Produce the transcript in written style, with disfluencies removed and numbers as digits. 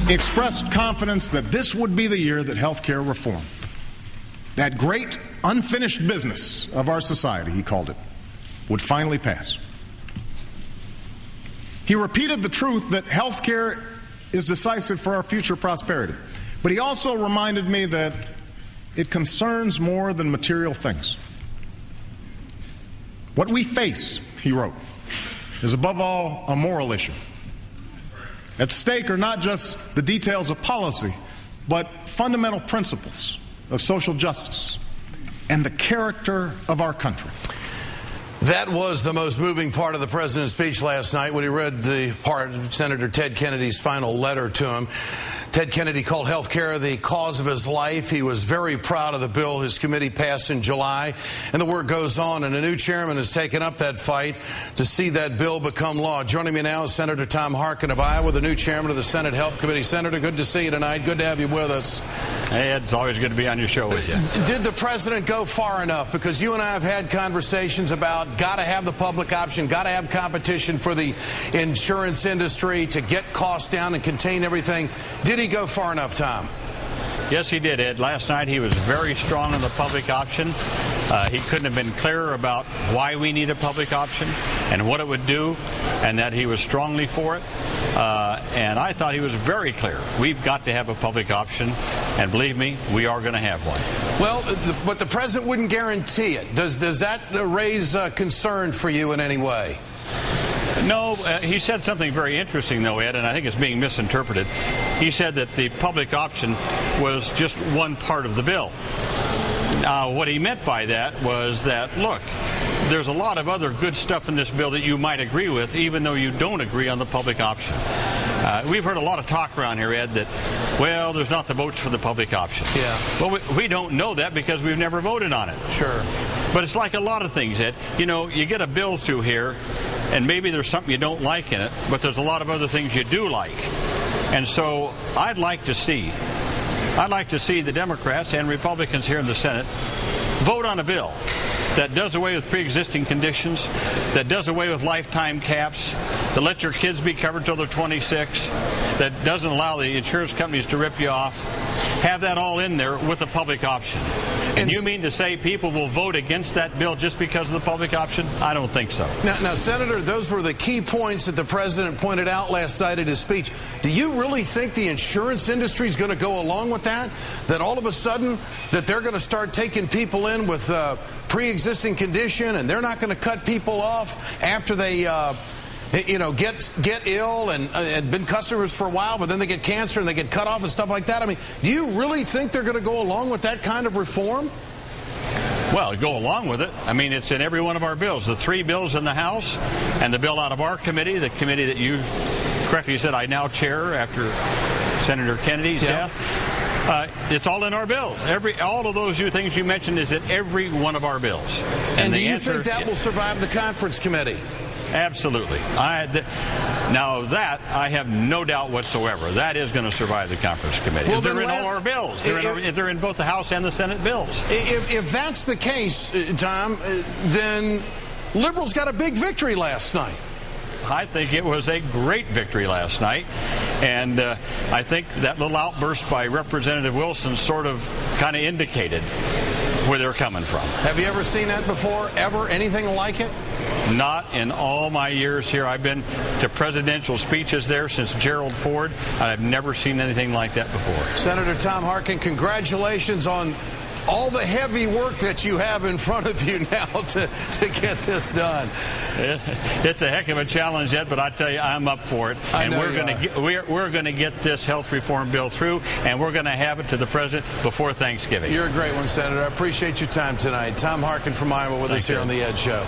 expressed confidence that this would be the year that health care reform, that great unfinished business of our society, he called it, would finally pass. He repeated the truth that health care is decisive for our future prosperity. But he also reminded me that it concerns more than material things. What we face, he wrote, is above all a moral issue. At stake are not just the details of policy, but fundamental principles of social justice and the character of our country. That was the most moving part of the president's speech last night when he read the part of Senator Ted Kennedy's final letter to him. Ted Kennedy called health care the cause of his life. He was very proud of the bill his committee passed in July. And the work goes on, and a new chairman has taken up that fight to see that bill become law. Joining me now is Senator Tom Harkin of Iowa, the new chairman of the Senate Health Committee. Senator, good to see you tonight. Good to have you with us. Hey, Ed, it's always good to be on your show with you. Did the president go far enough? Because you and I have had conversations about got to have the public option, got to have competition for the insurance industry to get costs down and contain everything. Did he go far enough, Tom? Yes, he did, Ed. Last night he was very strong on the public option. He couldn't have been clearer about why we need a public option and what it would do, and that he was strongly for it. And I thought he was very clear. We've got to have a public option, and believe me, we are going to have one. Well, but the president wouldn't guarantee it. Does that raise concern for you in any way? No, he said something very interesting, though, Ed, and I think it's being misinterpreted. He said that the public option was just one part of the bill. Now, what he meant by that was that, look, there's a lot of other good stuff in this bill that you might agree with, even though you don't agree on the public option. We've heard a lot of talk around here, Ed, that, well, there's not the votes for the public option. Yeah. Well, we don't know that because we've never voted on it. Sure. But it's like a lot of things, Ed. You know, you get a bill through here, and maybe there's something you don't like in it, but there's a lot of other things you do like. And so I'd like to see the Democrats and Republicans here in the Senate vote on a bill that does away with pre-existing conditions, that does away with lifetime caps, that lets your kids be covered till they're 26, that doesn't allow the insurance companies to rip you off. Have that all in there with a public option. And you mean to say people will vote against that bill just because of the public option? I don't think so. Now, Senator, those were the key points that the president pointed out last night in his speech. Do you really think the insurance industry is going to go along with that? That all of a sudden that they're going to start taking people in with pre-existing condition, and they're not going to cut people off after they get ill and been customers for a while, but then they get cancer and they get cut off and stuff like that? I mean, do you really think they're going to go along with that kind of reform? Well, go along with it. I mean, it's in every one of our bills. The 3 bills in the House and the bill out of our committee, the committee that you correctly said I now chair after Senator Kennedy's death. It's all in our bills. All of those things you mentioned is in every one of our bills. And do you think that will survive the conference committee? Absolutely. Now that, I have no doubt whatsoever, that is going to survive the conference committee. Well, they're in all our bills. They're in both the House and the Senate bills. If that's the case, Tom, then liberals got a big victory last night. I think it was a great victory last night. And I think that little outburst by Representative Wilson sort of kind of indicated where they're coming from. Have you ever seen that before? Ever? Anything like it? Not in all my years here. I've been to presidential speeches there since Gerald Ford, and I've never seen anything like that before. Senator Tom Harkin, congratulations on all the heavy work that you have in front of you now to get this done. It's a heck of a challenge, Ed, but I tell you, I'm up for it. And we're going to get this health reform bill through, and we're going to have it to the president before Thanksgiving. You're a great one, Senator. I appreciate your time tonight. Tom Harkin from Iowa with us here on The Ed Show.